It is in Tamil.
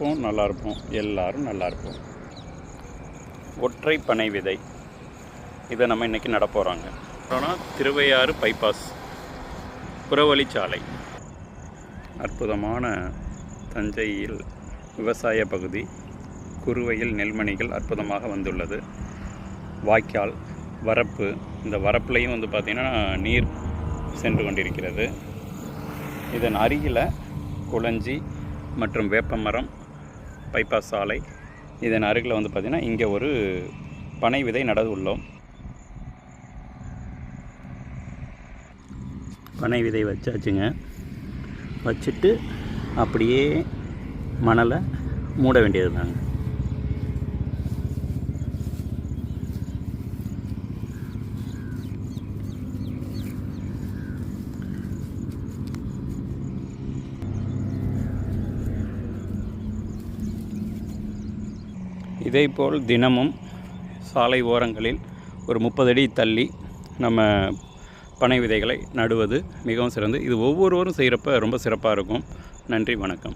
இருப்போம், நல்லா இருப்போம், எல்லாரும் நல்லா இருப்போம். ஒற்றை பனை விதை இதை நம்ம இன்றைக்கி நடப்போகிறாங்க. ஆனால் திருவையாறு பைபாஸ் புறவழிச்சாலை, அற்புதமான தஞ்சையில் விவசாய பகுதி, குறுவையில் நெல்மணிகள் அற்புதமாக வந்துள்ளது. வாய்க்கால் வரப்பு, இந்த வரப்புலையும் வந்து பார்த்திங்கன்னா நீர் சென்று கொண்டிருக்கிறது. இதன் அருகில் குளஞ்சி மற்றும் வேப்பமரம், பைபாஸ் சாலை, இதன் அருகில் வந்து பார்த்திங்கன்னா இங்கே ஒரு பனை விதை நட உள்ளோம். பனை விதை வச்சாச்சுங்க. வச்சுட்டு அப்படியே மணலை மூட வேண்டியது தாங்க. இதேபோல் தினமும் சாலை ஓரங்களில் ஒரு 30 அடி தள்ளி நம்ம பனை விதைகளை நடுவது மிகவும் சிறந்து. இது ஒவ்வொருவரும் செய்கிறப்ப ரொம்ப சிறப்பாக இருக்கும். நன்றி, வணக்கம்.